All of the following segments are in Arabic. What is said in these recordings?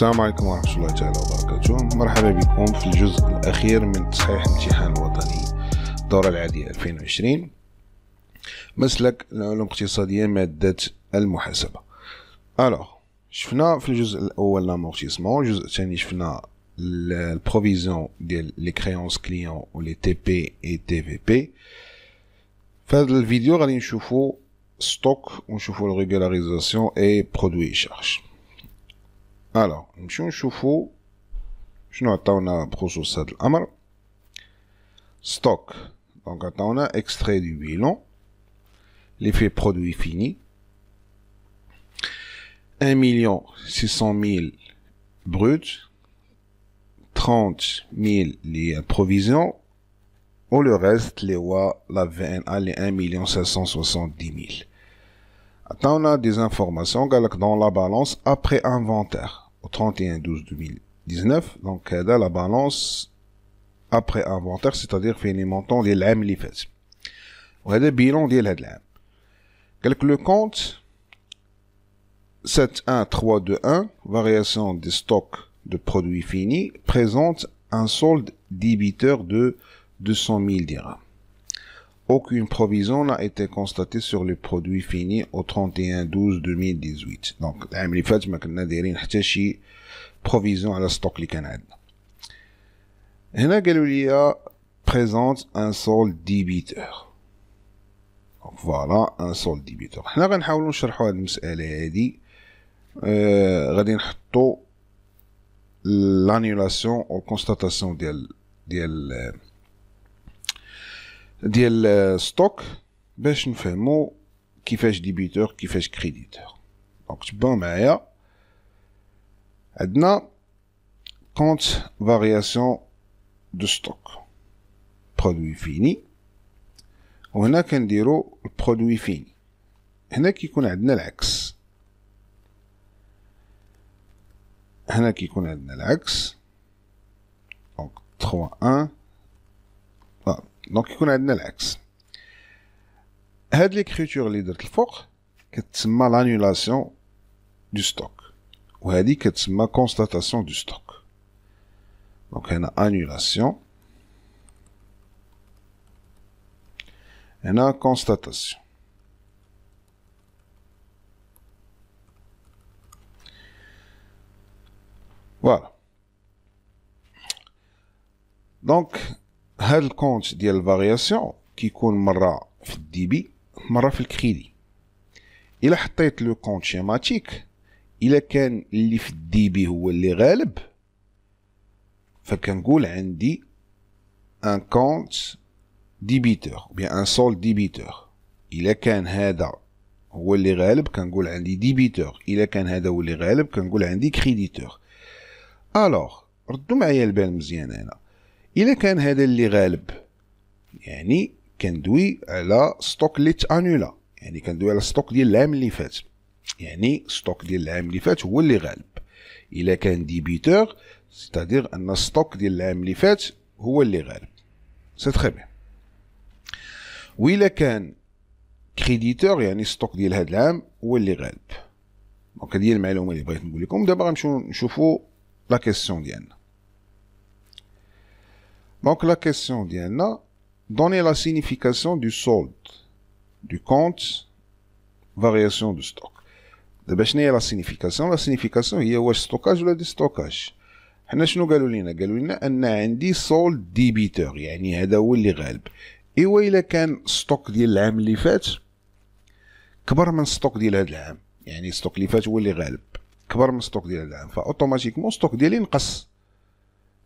السلام عليكم ورحمة الله تعالى وبركاته. مرحبا بكم في الجزء الأخير من تصحيح امتحان الوطني الدورة العادية 2020 مسلك العلوم الاقتصادية مادة المحاسبة. شفنا في الجزء الأول l'amortissement، الجزء الثاني شفنا البروفيزيون ديال لي كريونس كليون و لي تي بي اي تي في بي. في هذا الفيديو غادي نشوفو ستوك ونشوفو لو ريغولاريزاسيون اي برودوي شارج. نمشيو نشوفو شنو عطاونا بخصوص هذا الامر. ستوك دونك عطاونا اكستري دو بيلون لي في برودوي فيني 1,600,000 brut, 30,000 les provisions, ou le reste, les la VNA, les 1,570,000. Attends, on a des informations dans la balance après inventaire, au 31/12/2019. Donc, dans la balance après inventaire, c'est-à-dire fait les montants des l'âme les faits. On a des bilans des l'âme. Quelque le compte 71321, variation des stocks de produits finis, présente un solde débiteur de 200,000 dirhams. Aucune provision n'a été constatée sur les produits finis au 31/12/2018. Donc, l'année اللي فات ما كنا دايرين حتى شي provision على stock اللي كان عندنا. هنا قالوا لي présente un solde débiteur. Donc voilà un solde débiteur. حنا غنحاولوا نشرحوا هذه المسألة هذه. غادي نحطو l'annulation ou constatation ديال ستوك باش نفهمو كيفاش ديبيتور كيفاش كريديتور. دونك تبعو معايا. عندنا compte variation de stock produit fini، وهنا كنديرو البرودوي فيني. هنا كيكون عندنا العكس، هنا كيكون عندنا العكس. دونك 3 1 دونك كيكون عندنا العكس. هاد ليكريتور اللي درت الفوق كتسمى لانيولاسيون دو ستوك، وهادي كتسمى كونستاتاسيون دو ستوك. دونك هنا انيولاسيون، هنا كونستاتاسيون. فوالا. دونك هاد الكونت ديال الفارياسيون كيكون مرة في الديبي مرة في الكريدي. إلا حطيت لو كونت شيماتيك، إلا كان اللي في الديبي هو اللي غالب، فكنقول عندي ان كونت ديبيتور ou bien un solde débiteur. إلا كان هذا هو اللي غالب كنقول عندي ديبيتور، إلا كان هذا هو اللي غالب كنقول عندي كريديتور. الوغ ردوا معايا البال مزيان. هنا إلا كان هذا اللي غالب يعني كندوي على ستوك اللي تانولا، يعني كندوي على ستوك ديال العام اللي فات، يعني ستوك ديال العام اللي فات هو اللي غالب. إلا كان ديبيتور سيتادير أن ستوك ديال العام اللي فات هو اللي غالب. سي تري بيان. وإلا كان كريديتور يعني ستوك ديال هاد العام هو اللي غالب. دونك هادي هي المعلومة اللي بغيت نقول لكم. دابا غنمشيو نشوفو لا كيسيون ديالنا. دونك لا كيسيون ديالنا donner la signification du solde du compte variation de stock. دابا شنو هي لا سينيفيكاسيون؟ لا سينيفيكاسيون هي واش ستوكاج ولا دي ستوكاج. حنا شنو قالوا لينا؟ قالوا لنا ان عندي سولد ديبيتور، يعني هذا هو اللي غالب. ايوا الا كان ستوك ديال العام اللي فات كبر من ستوك ديال هذا العام، يعني ستوك اللي فات هو اللي غالب كبر من ستوك ديال هذا العام، فاوتوماتيكمون ستوك ديالي نقص.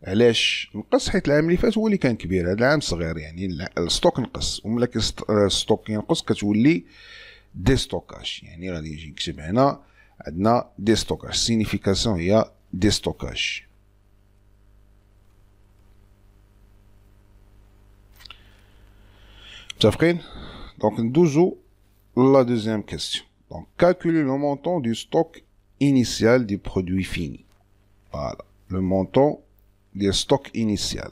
علاش نقص؟ حيت العام اللي فات هو اللي كان كبير، هذا العام صغير، يعني الستوك نقص. وملي الستوك ينقص كتولي دي ستوكاج، يعني غادي نجي نكتب هنا عندنا دي ستوكاج. سينيفيكاسيون هي دي ستوكاج. متفقين؟ دونك ندوزو لا دوزيام كيستيون. دونك calculer le montant du stock initial du produit fini. Voilà, le montant ديال ستوك انيسيال.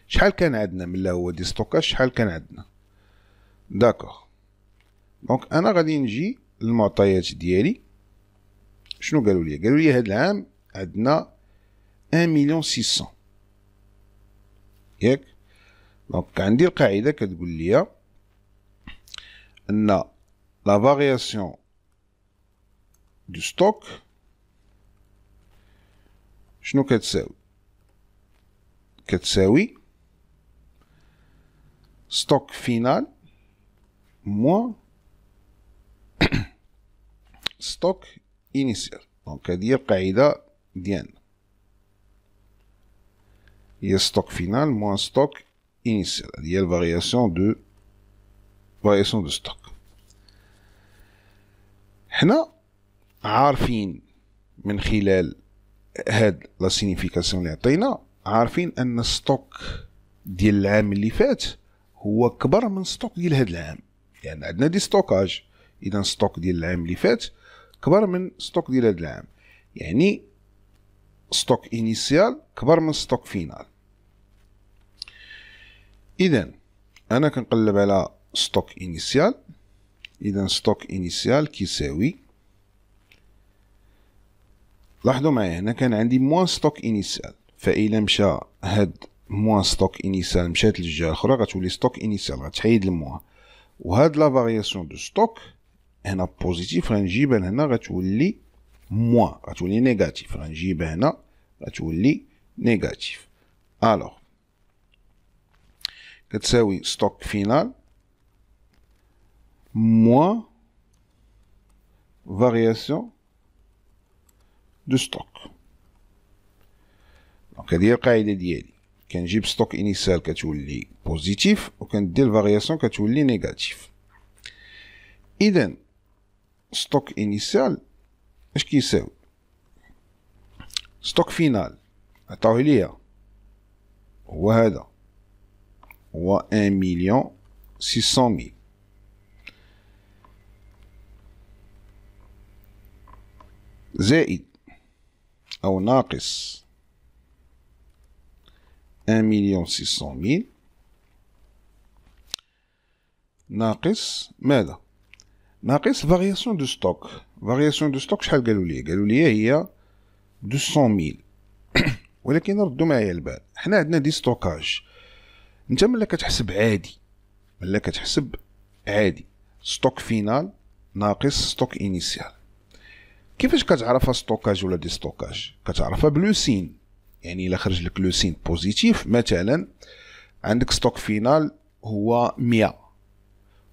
شحال كان عندنا من هو دي ستوكاج، شحال كان عندنا. داكوغ. دونك انا غادي نجي للمعطيات ديالي. شنو قالوا لي؟ قالوا لي هذا العام عندنا 1,600,000 ياك. دونك عندي القاعدة كتقول لي أن لا فارياسيون دو ستوك شنو كتساوي ستوك فينال موان ستوك انيسيال. دونك هذه هي القاعدة ديالنا، هي ستوك فينال موان ستوك انيسيال. هذه هي الفارياسيون دو ستوك. حنا عارفين من خلال هاد لا سينيفيكاسيون اللي عطينا، عارفين ان الستوك ديال العام اللي فات هو كبر من ستوك ديال هاد العام، يعني عندنا دي ستوكاج. اذا ستوك ديال العام اللي فات كبر من ستوك ديال هاد العام، يعني ستوك انيسيال كبر من ستوك فينال. اذا انا كنقلب على ستوك انيسيال. اذا ستوك انيسيال كيساوي، لاحظوا معايا هنا كان عندي موان ستوك انيسيال، فإلا مشى هاد موان ستوك انيسيال مشات للجهة الأخرى غتولي ستوك انيسيال، غتحيد الموان. وهاد لا فارياسيون دو ستوك هنا بوزيتيف غنجيبها لهنا غتولي موان، غتولي نيجاتيف. غنجيبها هنا غتولي نيجاتيف. ألوغ كتساوي ستوك فينال موان فارياسيون دو ستوك. دونك هذه هي القاعدة ديالي، كنجيب ستوك انيسيال كتولي بوزيتيف وكندير الفارياسيون كتولي نيجاتيف. إذا ستوك انيسيال اش كيساوي؟ ستوك فينال عطاوه ليا هو هذا، هو 1,600,000 زائد أو ناقص 1,600,000 ناقص ماذا؟ ناقص فارياسيون دو ستوك. فارياسيون دو ستوك شحال قالوا لي؟ قالوا لي هي 200,000. ولكن ردوا معايا البال، حنا عندنا دي ستوكاج. انت ملي كتحسب عادي ستوك فينال ناقص ستوك انيسيال، كيفاش كتعرفها ستوكاج ولا دي ستوكاج؟ كتعرفها بلو سين. يعني الا خرج لك لو سين بوزيتيف، مثلا عندك ستوك فينال هو 100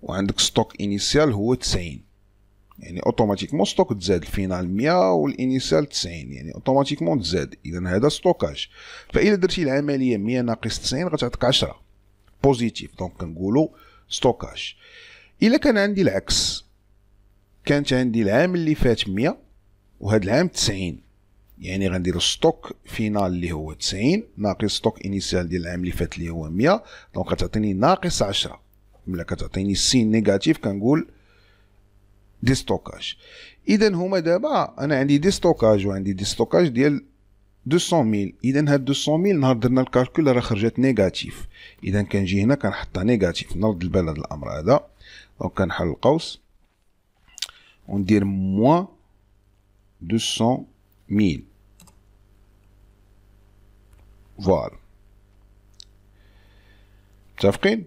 وعندك ستوك انيسيال هو 90، يعني اوتوماتيكمون ستوك تزاد. الفينال 100 والانيسيال 90، يعني اوتوماتيكمون تزاد. اذا هذا ستوكاج. فإلا درتي العملية 100 ناقص 90 غتعطيك 10 بوزيتيف، دونك كنقولو ستوكاج. إلا كان عندي العكس، كانت عندي العام اللي فات 100 وهذا العام 90، يعني غندير ستوك فينال اللي هو 90 ناقص ستوك انيسيال ديال العام اللي فات اللي هو 100، دونك غتعطيني ناقص 10. ملي كتعطيني السين نيجاتيف كنقول دي ستوكاج. اذا هما دابا انا عندي دي ستوكاج وعندي دي ستوكاج ديال 200,000. اذا هاد 200,000 نهار درنا الكالكول راه خرجت نيجاتيف، اذا كنجي هنا كنحطها نيجاتيف. نرد البال هاد الامر هذا، دونك كنحل القوس وندير موان 200,000. فوالا متفقين؟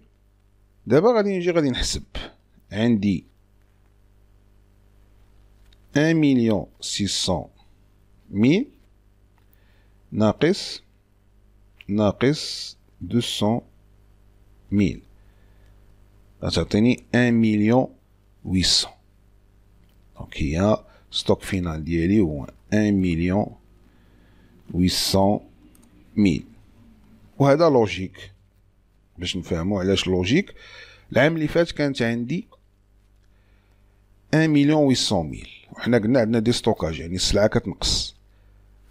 دابا غادي نحسب. عندي 1,600,000 ناقص 200,000 غتعطيني 1,800,000. دونك هي ستوك فينال ديالي هو 1,800,000. وهذا لوجيك باش نفهمو علاش لوجيك. العام اللي فات كانت عندي 1,800,000 وحنا قلنا عندنا دي ستوكاج، يعني السلعة كتنقص.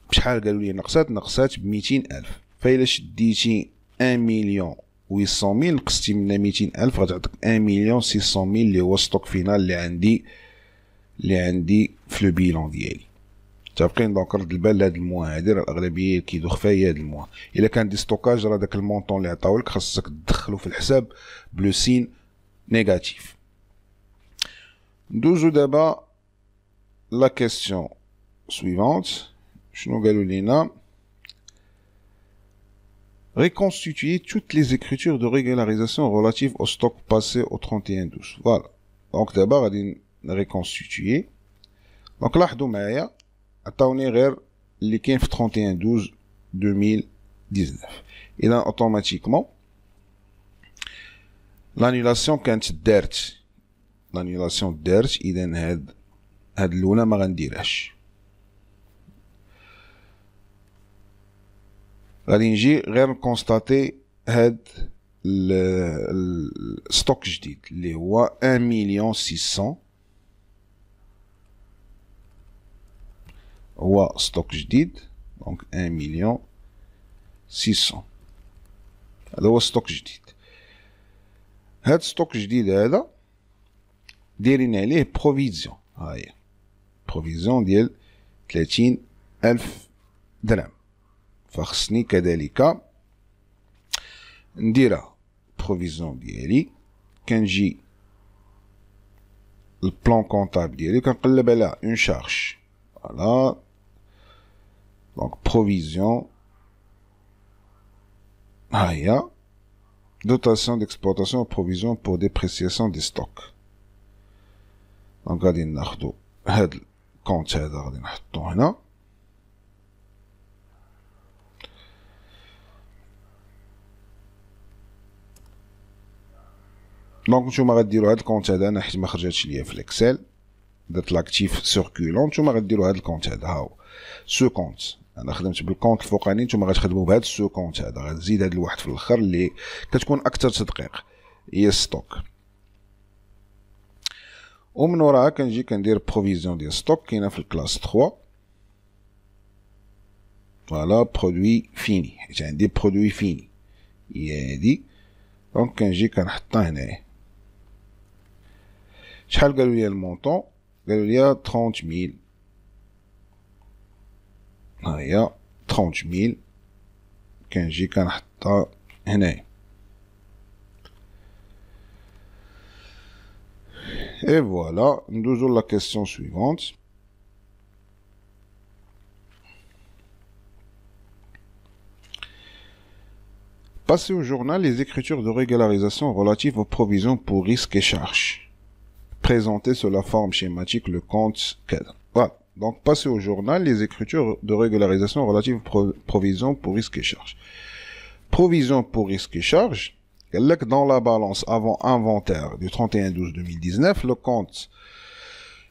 بشحال قالوا لي نقصات ب200,000. فإلا شديتي 1,800,000 نقصتي منها 200,000 غتعطيك 1,600,000 اللي هو ستوك فينال اللي عندي في لو بيلون ديالي. متفقين؟ دونك رد البال لهاد الموان هادي، راه الأغلبية كيدوخ فيها هي هاد الموان. إلا كان دي ستوكاج راه داك المونطون اللي عطاولك خاصك تدخلو في الحساب بلو سين نيجاتيف. ندوزو دابا لا كيسيون سويفونت. شنو قالوا لينا؟ reconstituer toutes les écritures de régularisation relatives au stock passé au 31/12. Voilà. Donc d'abord غادي reconstituer. Donc لاحظوا معايا عطاوني غير اللي كاين في 31/12/2019. اذا اوتوماتيكمون لانيلاسيون كانت دارت، لانيلاسيون دارت، اذا هاد الاولى ما غنديرهاش. غادي نجي غير نكونستاتي هاد الستوك جديد اللي هو 1,600,000. هو ستوك جديد، دونك 1,600,000 هذا هو ستوك جديد. هاد ستوك جديد هذا دايرين عليه بروفيزيون، ها هي بروفيزيون ديال 30,000 درهم. فخصني كذلك نديرها بروفيزيون ديالي. كنجي البلان كونطابل ديالي كنقلب على اون شارج، فوالا دونك بروفيزيون، ها هي dotation d'exploitation et provision pour dépréciation des stocks. دونك غادي ناخدو هاد الكونت هذا غادي نحطو هنا. دونك نتوما غديرو هاد الكونت هذا، انا حيت ما خرجتش ليا في الاكسل درت لاكتيف سيركولون، نتوما غديرو هاد الكونت هذا، ها هو سو كونت. انا خدمت بالكونت الفوقاني، نتوما غتخدموا بهاد السو كونت هذا، غتزيد هاد الواحد في الاخر اللي كتكون اكثر تدقيق، هي ستوك. ومن وراها كنجي كندير بروفيزيون ديال ستوك كاينه في الكلاس 3. فوالا برودوي فيني، حيت عندي برودوي فيني هي هادي، دونك كنجي كنحطها هنايا. شحال قالوا لي المونطون؟ قالوا لي 30,000. ها هي 30,000 كنجي كنحطها هنايا. اي فوالا ندوزو لا كيسيون سويفونت. Passer au journal les écritures de régularisation relatives aux provisions pour risques et charges. Présenter sous la forme schématique le compte cadre. Voilà. Donc, passer au journal les écritures de régularisation relatives aux provisions pour risques et charges. Provisions pour risques et charges. Dans la balance avant inventaire du 31/12/2019, le compte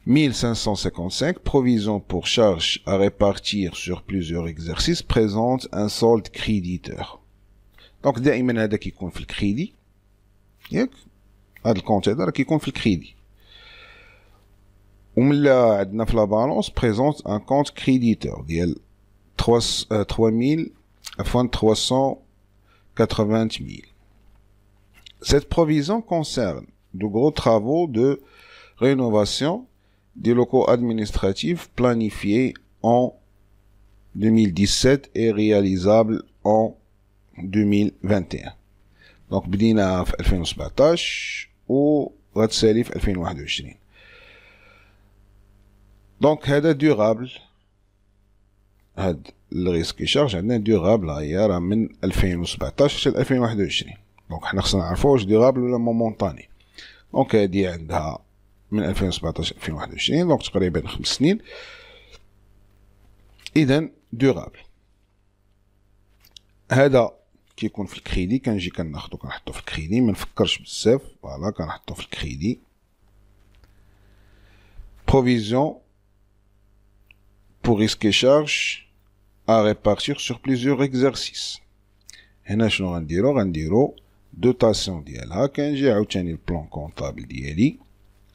1555, provisions pour charges à répartir sur plusieurs exercices, présente un solde créditeur. دونك دائما هذا كيكون في الكريدي، ياك هذا الكونت هذا راه كيكون في الكريدي. وملا عندنا في لا بالونس بريزونت ان كونت كريديتور ديال 380,000. Cette provision concerne de gros travaux de rénovation des locaux administratifs planifiés en 2017 et réalisables en 2021. دونك بدينا في 2017 و غتسالي في 2021. دونك هذا دورابل، هاد الريسك شارج عندنا دورابل، هي راه من 2017 حتى 2021. دونك حنا خصنا نعرفو واش دورابل ولا مومونطاني. دونك هادي عندها من 2017 2021، دونك تقريبا 5 سنين. اذا دورابل هذا كيكون في الكريدي، كنجي كناخدو كنحطو في الكريدي، ما نفكرش بزاف، فوالا كنحطو في الكريدي. provision pour risques et charges à répartir sur plusieurs exercices. هنا شنو غنديرو دوتاسيون ديالها. كنجي عاوتاني البلان كونطابل ديالي،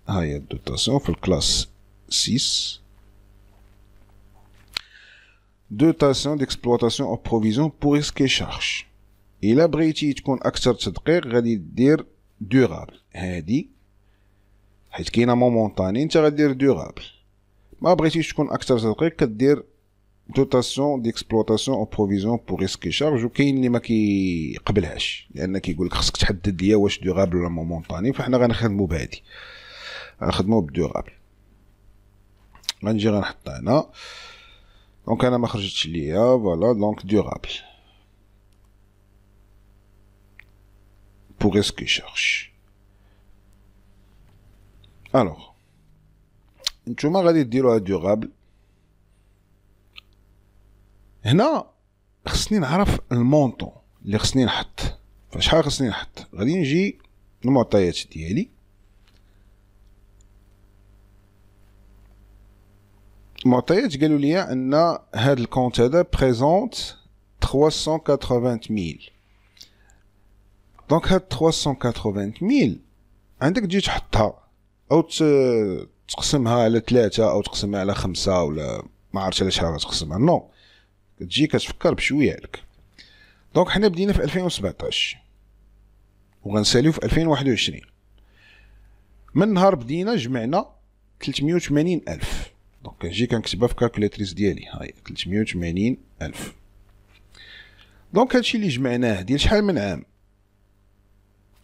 ها هي الدوتاسيون في الكلاس 6. dotation d'exploitation aux provisions pour risques et charges. إلا بغيتي تكون أكثر تدقيق غادي دير دورابل، هادي حيت كاينة مومونطاني انت غدير دورابل. ما بغيتيش تكون أكثر تدقيق كدير dotation d'exploitation aux provisions pour risques et charges. وكاين اللي ما كيقبلهاش لأن كيقولك خصك تحدد ليا واش دورابل ولا مومونطاني، فحنا غنخدمو بهادي، غنخدمو بدورابل. غنجي غنحط هنا دونك انا ما خرجتش ليا فوالا دونك دورابل pour ce que cherche. Alors نتوما غادي ديروها دورابل. هنا خصني نعرف المونطون اللي خصني نحط، فشحال خصني نحط. غادي نجي المعطيات ديالي، المعطيات قالوا لي ان هاد الكونت هذا بريزونت 380,000. دونك هاد 380,000 عندك تجي تحطها او تقسمها على 3 او تقسمها على 5 ولا ما عرفتش على شحال غتقسمها. نو كتجي كتفكر بشويه عليك. دونك حنا بدينا في 2017 وغنساليو في 2021. من نهار بدينا جمعنا 380,000. دونك كنجي كنكتبها في كالكولاتريس ديالي، هاهي 380,000. دونك هادشي اللي جمعناه ديال شحال من عام،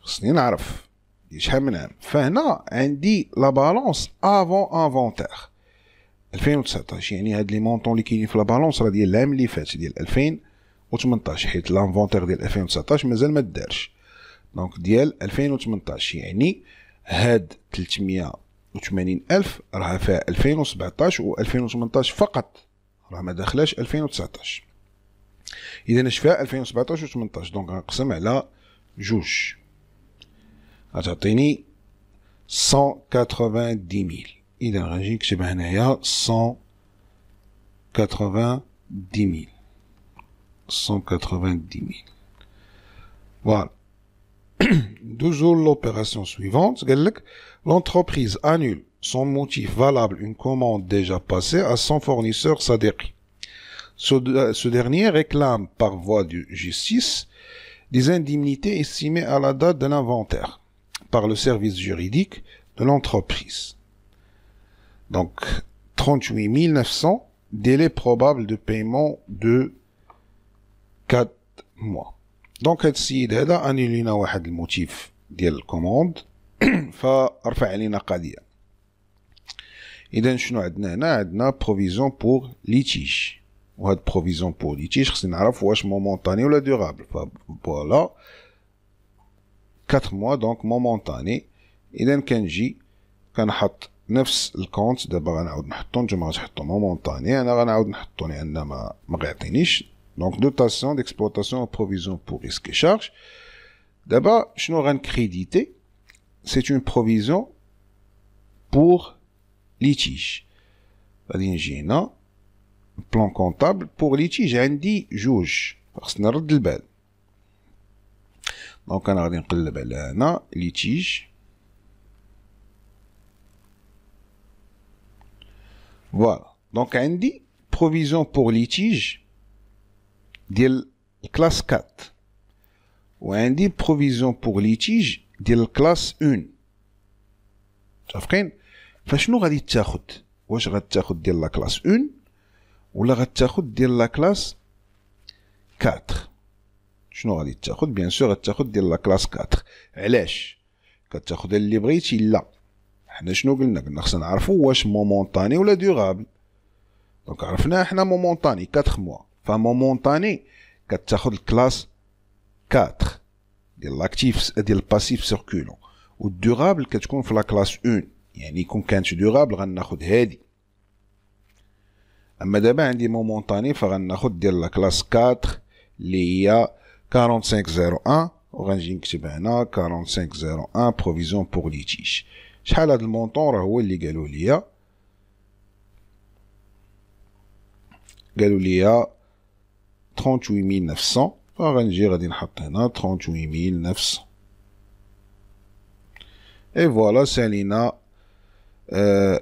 خصني نعرف ديال شحال من عام. فهنا عندي لا بالونس افون انفونتير 2019، يعني هاد لي مونطون اللي كاينين في لا بالونس راه ديال العام اللي فات ديال 2018، حيت لانفونتير ديال 2019 مازال ما دارش. دونك ديال 2018 يعني هاد 380,000 راه فيها 2017 و 2018 فقط، راه ما داخلاش 2019. اذا اش فيها 2017 و 18. دونك غنقسم على جوج غتعطيني 190,000. اذا غنجي نكتب هنايا 190,000. 190,000 فوالا. Toujours l'opération suivante, l'entreprise annule sans motif valable une commande déjà passée à son fournisseur Sadeki. Ce dernier réclame par voie de justice des indemnités estimées à la date de l'inventaire par le service juridique de l'entreprise. Donc 38 900, délai probable de paiement de 4 mois. دونك هاد السيد هذا اني لينا واحد الموتيف ديال الكوموند فرفع علينا قضيه. اذا شنو عندنا هنا؟ عندنا بروفيزيون بور ليتيج، وهاد بروفيزيون بور ليتيج خصني نعرف واش مومونطاني ولا دورابل. فوالا 4 موا دونك مومونطاني. اذا كنجي كنحط نفس الكونت، دابا غنعاود نحطو، نتوما غتحطو مومونطاني، انا غنعاود نحطو لان ما غيعطينيش. Donc, dotation d'exploitation et provision pour risque et charge. D'abord, je n'aurai crédité. C'est une provision pour litige. C'est-à-dire, plan comptable pour litige. عندي جوج خصنا نرد البال. Donc, أنا غادي نقلب على هنا litige. Voilà. Donc, عندي provision pour litige ديال الكلاس 4 وعندي بروفيزيون بور ليتيج ديال الكلاس 1. متفقين؟ فشنو غادي تاخد؟ واش غتاخد ديال لا كلاس 1 ولا غتاخد ديال لا كلاس 4؟ شنو غادي تاخد؟ بيان سور غتاخد ديال لا كلاس 4. علاش كتاخد اللي بغيتي؟ لا، حنا شنو قلنا خصنا نعرفوا واش مومونطاني ولا دورابل. دونك عرفنا حنا مومونطاني 4 موا، فمومونطاني كتاخد الكلاس 4 ديال لاكتيف ديال الباسيف سيركولون، والدورابل كتكون في لا كلاس 1. يعني كون كانت دورابل غناخد هادي، اما دابا عندي مومونطاني فغناخد ديال لا كلاس 4 اللي هي 4501 وغنجي نكتب هنا 4501 بروفيزيون بور ليتيج. شحال هاد المونطون؟ راه هو اللي قالوا ليا 38 900. فغنجي غادي نحط هنا 38 900. Et voilà, سالينا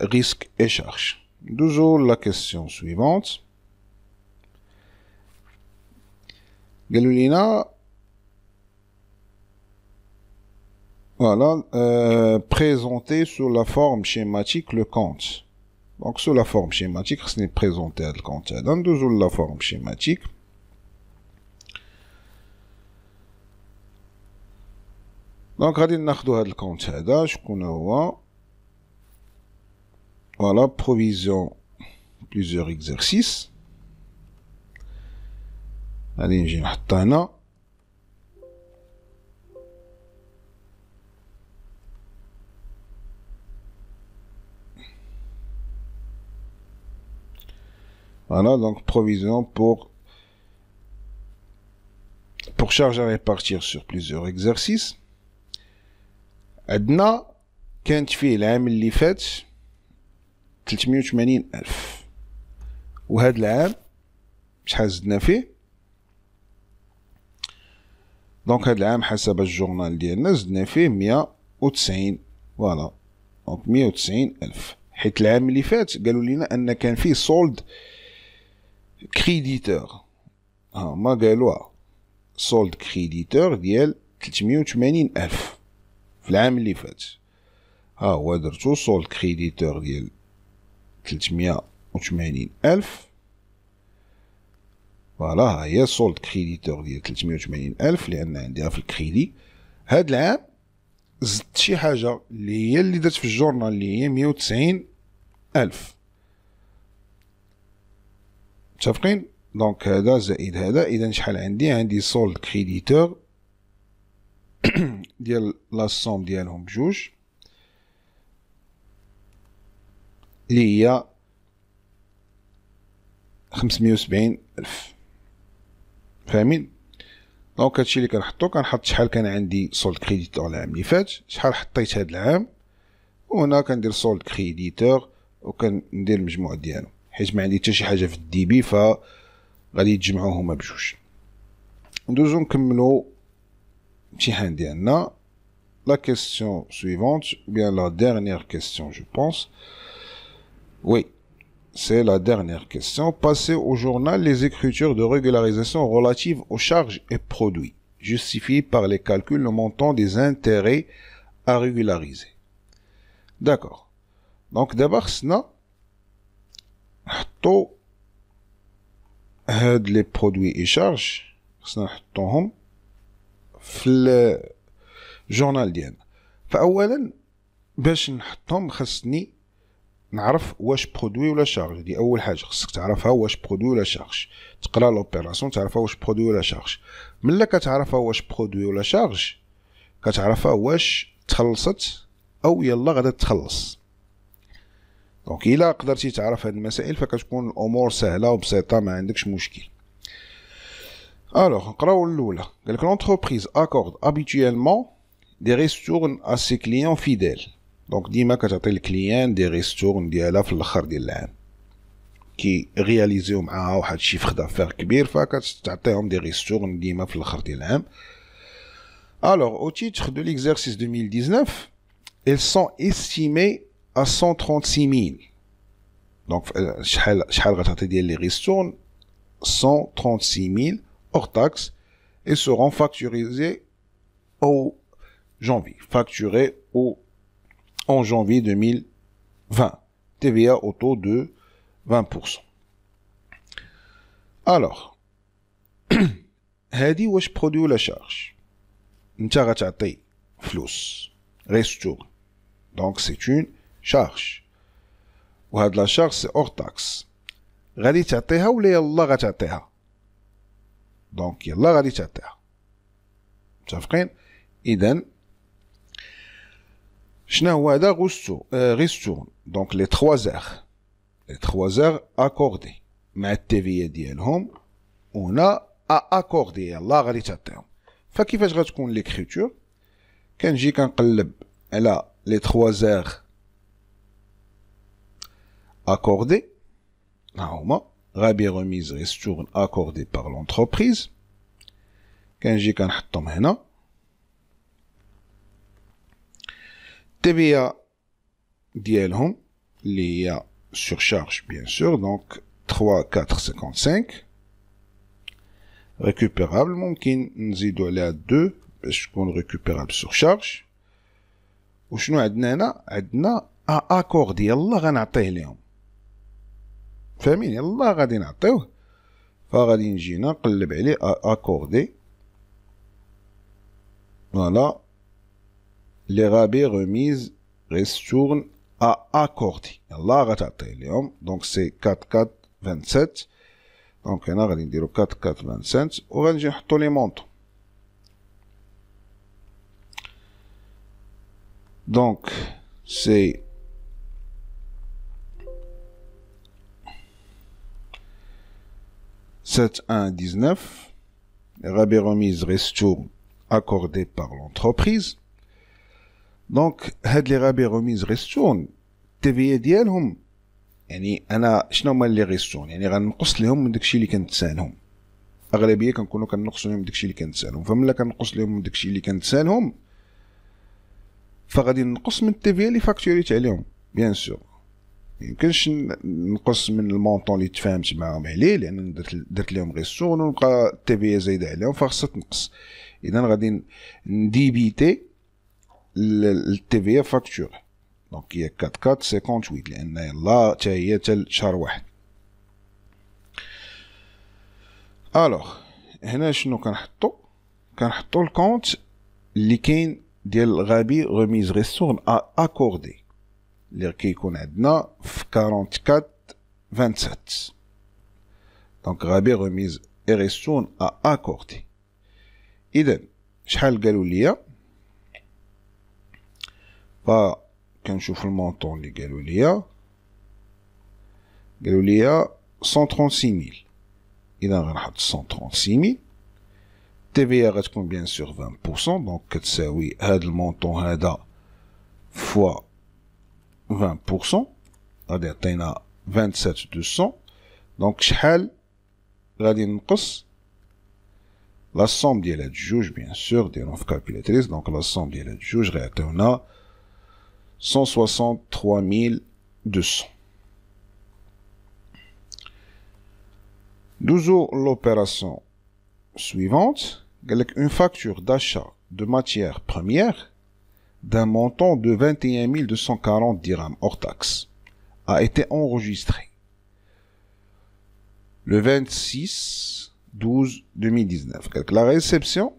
risque et charge. Toujours la question suivante. قالوا لينا voilà, présenter sous la forme schématique le compte. Donc sous la forme schématique, خصني présenter هاد الكونت هذا. ندوزو لا forme schématique. دونك غادي ناخدو هاد الكونت هذا، شكون هو؟ فوالا provision plusieurs exercices. غادي نجي نحطها هنا. Voilà, donc provision pour charge à répartir sur plusieurs exercices. عندنا كانت فيه العام اللي فات 380,000 وهذا العام شحال زدنا فيه. دونك هذا العام حسب الجورنال ديالنا زدنا فيه 190. فوالا دونك 190,000، حيت العام اللي فات قالوا لنا ان كان فيه سولد كريديتور. ما قالوها سولد كريديتور ديال 380,000 في العام اللي فات. هو درتو سولد كريديتور ديال 380,000. فوالا ها هي سولد كريديتور ديال 380,000 لان عندها في الكريدي. هاد العام زدت شي حاجه اللي هي اللي درت في الجورنال اللي هي 190,000. متفقين؟ دونك هذا زائد هذا، اذا شحال عندي سولد كريديتور ديال لا سوم ديالهم بجوج اللي هي 570,000. فاهمين؟ دونك هادشي اللي كنحط شحال كان عندي سولد كريديتور العام اللي فات، شحال حطيت هاد العام، وهنا كندير سولد كريديتور وكندير المجموع ديالهم، حيت ما عندي حتى شي حاجه في الدي بي فغادي يتجمعوا هما بجوج. ندوزو نكملو الامتحان ديالنا. La question suivante, ou bien la dernière question, je pense. Oui, c'est la dernière question. Passez au journal les écritures de régularisation relatives aux charges et produits, justifiées par les calculs le montant des intérêts à régulariser. D'accord. Donc d'abord, خصنا نحطو هاد les produits et charges خصنا نحطوهم في الجورنال ديالنا. فاولا باش نحطهم خصني نعرف واش برودوي ولا شارج. دي اول حاجه خصك تعرفها واش برودوي ولا شارج. تقرا لوبيراسيون تعرفها واش برودوي ولا شارج. ملي كتعرفها واش برودوي ولا شارج كتعرفها واش تخلصت او يلا غادا تخلص. دونك الا قدرتي تعرف هاد المسائل فكتكون الامور سهله وبسيطه، ما عندكش مشكل. Alors, نقراو الاولى. قالك l'entreprise accorde habituellement des ristournes à ses clients fidèles. دونك ديما كتعطي الكليان دي ريستورن ديالها في الاخر ديال العام كي رياليزيو معاها واحد الشيفر دافير كبير، فكتعطيهم دي ريستورن ديما في الاخر ديال العام. Alors, au titre de l'exercice 2019, elles sont estimées à 136 000. دونك شحال غتعطي ديال لي ريستورن؟ 136 000 hors taxes et seront facturisés au janvier. Facturés en janvier 2020. TVA au taux de 20%. Alors, هادي واش برودوي ولا شارج؟ نتا غتعطي فلوس ريستور، دونك سي اون شارج، وهاد لا شارج سي اور تاكس. غادي تعطيها ولا يلا غتعطيها؟ دونك يلا غادي تعطيها. متفقين؟ اذا شنو هو هذا ريستورن؟ دونك لي 3 زير، لي 3 زير اكوردي مع التيفيا ديالهم، وهنا اكوردي يلا غادي تعطيهم. فكيفاش غتكون ليكريتور؟ كنجي كنقلب على لي 3 زير اكوردي، ها هما غابي remise ristourne accordée par l'entreprise. كنجي كنحطهم هنا. TVA ديالهم اللي هي surcharge bien sûr، donc 3455 récupérable، ممكن نزيدو عليها 2 باش تكون récupérable surcharge. وشنو عندنا هنا؟ عندنا اكورد يلا غنعطيه ليهم. فاهمين؟ يلا غادي نعطيوه، فغادي نجي نقلب عليه اكوردي. فوالا لي غابي remise ristourne à accorder يلا غتعطيه ليهم. دونك سي 4427 دونك هنا غادي نديرو 4,427 وغنجي نحطو لي مونطون. دونك سي 7,119. Les rabais remises restourent accordés par l'entreprise. Donc, هاد les rabais remises restourent TVA ديالهم يعني انا شنو هما اللي ريستون يعني غنقص لهم من داكشي اللي كنتسالهم. اغلبيه كنكونوا كنقصوا لهم داكشي اللي كنتسالهم، فملي كنقص لهم من داكشي اللي كنتسالهم فغادي نقص من التيفي اللي فاكتوريت عليهم. بيان سور ميمكنش نقص من المونطون اللي تفاهمت معاهم عليه لان درت لهم ريستون ونبقى التيفي زايده عليهم فخصها تنقص. اذا غادي نديبيتي التيفي فاكتور. دونك هي 4458 لان يلاه حتى هي حتى شهر واحد. الوغ هنا شنو كنحطو الكونت اللي كاين ديال الغابي ريميز ريستورن اكوردي اللي كيكون عندنا في 4427. دونك غابي ريميز اي ريستورن اكوردي. اذا شحال قالوا ليا؟ كنشوف المونطون اللي قالوا ليا 136000. اذا غنحط 136000. TVA غتكون بيان سور 20%، دونك كتساوي هاد المونطون هذا فوا 20% غادي يعطينا 27200. دونك شحال غادي نقص لا سوم ديال هاد الجوج؟ بيان سور ديرهم في كالكولاتريس. دونك لا سوم ديال هاد الجوج غيعطيونا 163200. Douzo l'opération suivante. Une facture d'achat de matières premières d'un montant de 21 240 dirhams hors taxe a été enregistrée le 26/12/2019. La réception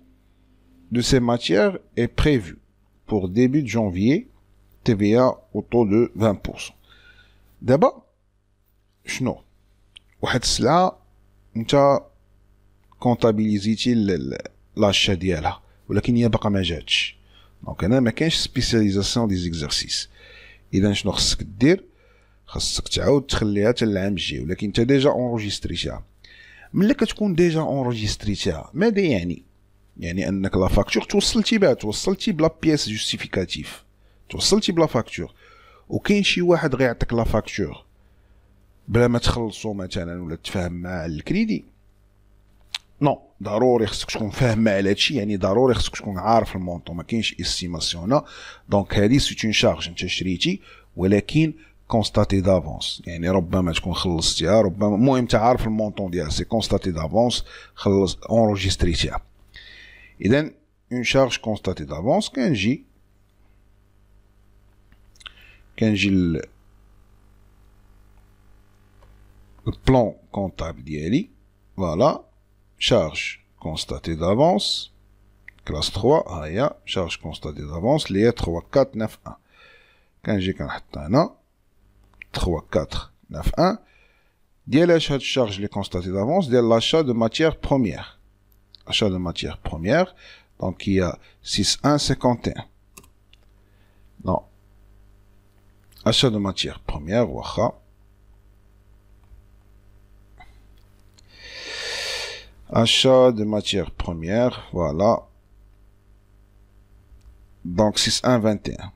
de ces matières est prévue pour début de janvier, TVA au taux de 20%. D'abord, شنو واحد السلعة نتا كونطابيليزيتي لاشا ديالها ولكن هي باقا ما جاتش. دونك هنا ما كاينش سبيسياليزاسيون دي زيكزارسيس. اذا شنو خصك دير؟ خصك تعاود تخليها حتى العام الجاي ولكن انت ديجا اونجستريتيها. ملي كتكون ديجا اونجستريتيها ماذا يعني؟ يعني انك لا فاكتور توصلتي بلا بياس جوستيفيكاتيف، توصلتي بلا فاكتور، وكاين شي واحد غيعطيك لا فاكتور بلا ما تخلصو مثلا ولا تفاهم مع الكريدي. نو ضروري خصك تكون فاهم على هادشي، يعني ضروري خصك تكون عارف المونطون، ما كاينش استيماسيون. دونك هادي سي اون شارج انت شريتي ولكن كونستاتي دافونس، يعني ربما تكون خلصتيها، ربما المهم انت عارف المونطون ديالها، سي كونستاتي دافونس، خلص اونجستريتيها. اذا اون شارج كونستاتي دافونس كنجي البلان كونطابل ديالي. فوالا charge constatée d'avance classe 3 ها هي charge constatée d'avance اللي هي 3491. كنجي كنحط هنا 3491 ديال اش هاد الشارج لي constatée d'avance ديال l'achat de matière première. achat de matière première donc il y a 6151. non achat de matière première واخا achat de matières premières, voilà. Donc 6121.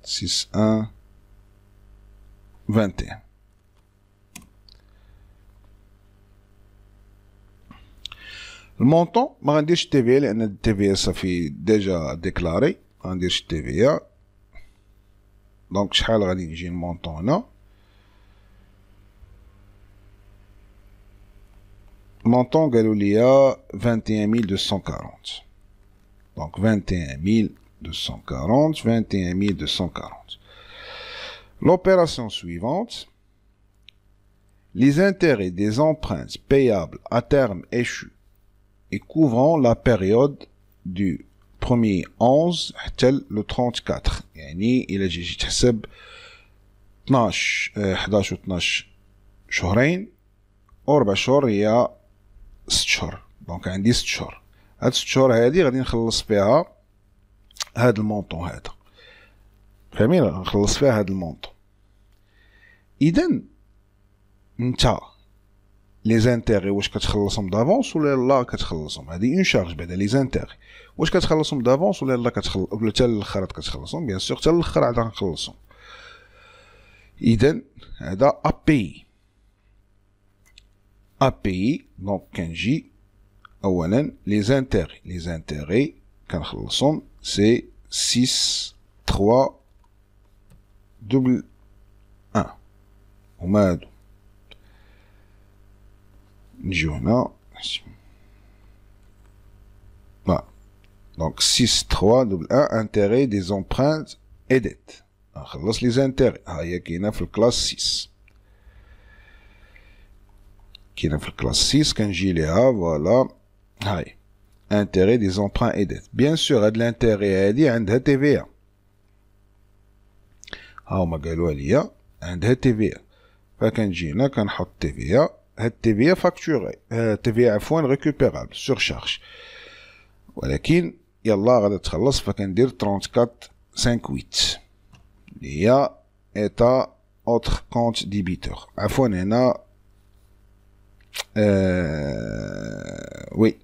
6121. Le montant, ما غنديرش TVA لأن TVA صافي ديجا ديكلاري، ما غنديرش TVA. دونك شحال غادي يجي المونطون هنا؟ montant قالوا ليا 21240. donc 21240. L'opération suivante, les intérêts des emprunts payables à terme échus et couvrant la période du 1er 11 حتى le 34. يعني إلا جيتي تحسب 11 و 12 شهرين و4 شهور هي 6 شهور. دونك عندي 6 شهور. هاد 6 شهور هادي غادي نخلص فيها هاد المونطون هذا، فاهمين؟ نخلص فيها هاد المونطون. اذا نتا لي زانتيغي واش كتخلصهم دافونس ولا لا كتخلصهم؟ هادي اون شارج بعدا لي زانتيغي واش كتخلصهم دافونس ولا لا كتخلص ولا حتى الاخر كتخلصهم؟ بيان سور حتى الاخر عاد غنخلصهم. اذا هذا ابي دونك كنجي اولا لي زانتيغي كنخلصهم سي 6 3 دوبل 1 هما هادو. نجيو هنا دونك 6 3 دوبل 1 انتيغي دي زومبرانت اي ديت. نخلص لي زانتيغي ها هي كاينه في الكلاس 6 كنجي ليها فوالا هاي انتيغي دي زومبران اي ديت. بيان سور هاد الانتيغي هادي عندها تي في ا، ها هما قالوها ليا عندها تي في ا، فكنجي هنا كنحط تي في ا. هاد تي في ا فاكتوري، تي في ا عفوا ريكوبيرابل سور شارج، ولكن يلا غادا تخلص فكندير 34.58 اللي هي ايتا اوتر كونت ديبيتور. عفوا هنا وي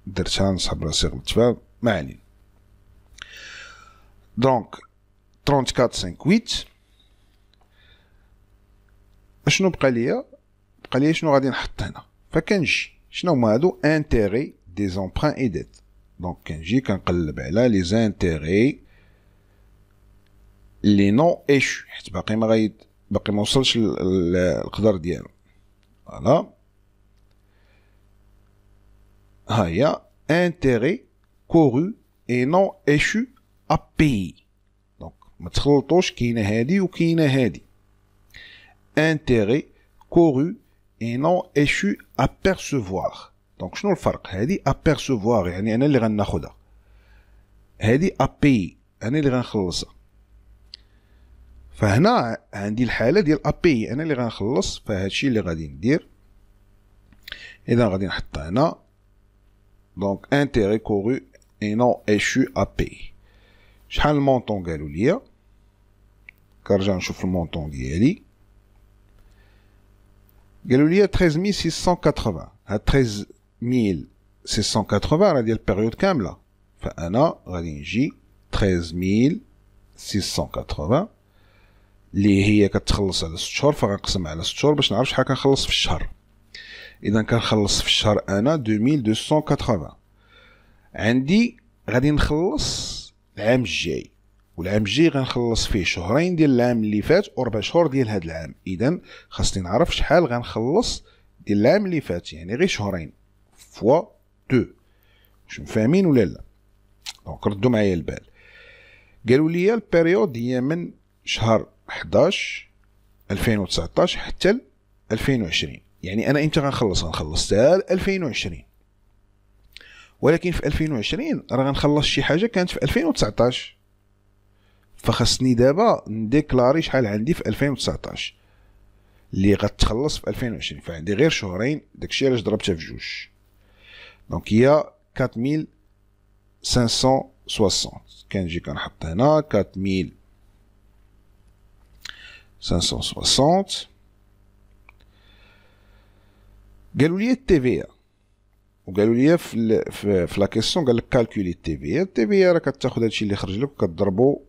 درتها نصحب راسي غلطت فيها، ما علينا. دونك 34.58 اشنو بقى ليا؟ بقى ليا شنو غادي نحط هنا؟ فكنجي شنو هما هادو؟ انتيغي دي زومبران اي ديت. دونك كنجي كنقلب على لي زانتيغي لي نون ايشو، حيت باقي ما وصلش القدر ديالو. فوالا ها هي انتيغي كورو اي نون ايشو ا بي. دونك ما تخلطوش، كاينه هادي وكاينه هادي. انتيغي كورو اي نون ايشو ا بيرسيفوار. دونك شنو الفرق؟ هادي ا بيرسيفوار يعني انا اللي غناخدها، هادي ا بي انا اللي غنخلصها. فهنا عندي الحاله ديال ا بي انا اللي غنخلص، فهادشي اللي غادي ندير. اذا غادي نحط هنا دونك انتيغي كورو اي نون ايشو ا بي. شحال المونطون قالوا ليا؟ كنرجع نشوف المونطون ديالي، قالوا لي 13680. هاد 13680 راه ديال البيريود كامله، فانا غادي نجي 13680 اللي هي كتخلص على 6 شهور، فغنقسم على 6 شهور باش نعرف شحال كنخلص في الشهر. اذا كنخلص في الشهر انا 2280. عندي غادي نخلص العام الجاي، والعام الجاي غنخلص فيه شهرين ديال العام اللي فات و4 شهور ديال هاد العام. اذا خاصني نعرف شحال غنخلص ديال العام اللي فات، يعني غير شهرين فوا 2. واش فاهمين ولا لا؟ دونك ردوا معايا البال. قالوا لي البيريود هي من شهر 11 2019 حتى ل 2020. يعني انا امتى غنخلص؟ غنخلص حتى 2020، ولكن في 2020 راه غنخلص شي حاجه كانت في 2019، فخصني دابا نديكلاري شحال عندي في 2019 اللي غتخلص في 2020. فعندي غير شهرين، داكشي علاش ضربتها في جوج. دونك هي 4560. كنجي كنحط هنا 4560. قالوا لي التي في، وقالوا لي في لا كيسيون قال لك كالكولي التي في. التي في راه كتاخذ هادشي اللي خرج لك وكتضربو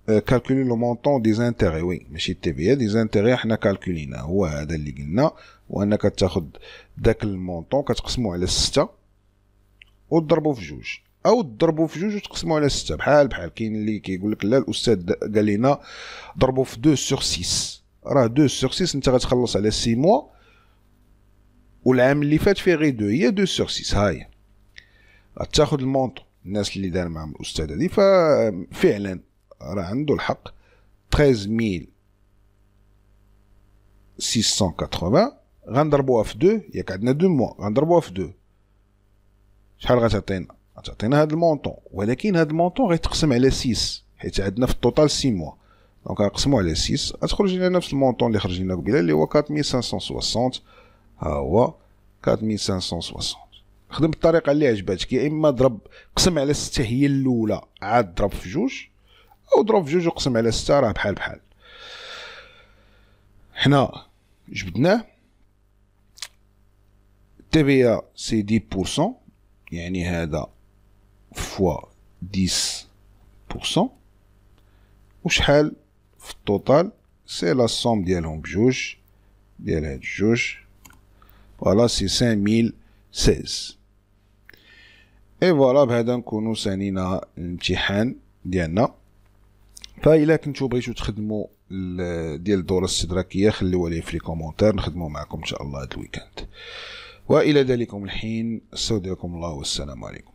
كالكولي لو مونطون دي زانتيغي. وي ماشي التي في، دي زانتيغي حنا كالكولينا، هو هذا اللي قلنا. وانك تاخذ داك المونطون كتقسمو على 6 وتضربو في جوج، او تضربو في جوج وتقسمو على 6. بحال كاين اللي كيقول لك لا الاستاذ قال لنا ضربو في 2 سور 6. راه 2 سور 6 انت غتخلص على 6 موا، والعام اللي فات فيه غير 2، هي 2 سور 6. هاهي غتاخد المونطون. الناس اللي دار معهم الاستاذ هادي ففعلا راه عنده الحق. 13680 غنضربوها في 2، ياك عندنا 2 موا غنضربوها في 2. شحال غتعطينا؟ غتعطينا هاد المونطون، ولكن هاد المونطون غيتقسم على 6 حيت عندنا في التوتال 6 موا. دونك نقسمو على 6 غتخرج لنا نفس المونطون اللي خرج لنا قبيله اللي هو 4560. ها هو 4560. خدم بالطريقه اللي عجباتك، يا اما ضرب قسم على 6 هي الاولى عاد ضرب في جوج، او ضرب في جوج وقسم على 6 راه بحال بحال. حنا جبدناه TVA سي 10%، يعني هذا فوا 10%، وشحال في التوتال سي لا صوم ديالهم بجوج ديال هاد الجوج، فوالا سي 5016. اي فوالا بهذا نكونو سانينا الامتحان ديالنا. فإلا كنتو بغيتو تخدمو ديال الدورة الاستدراكية خليوها لي في لي كومونتير نخدمو معكم ان شاء الله هاد الويكاند. والى ذلكم الحين استودعكم الله والسلام عليكم.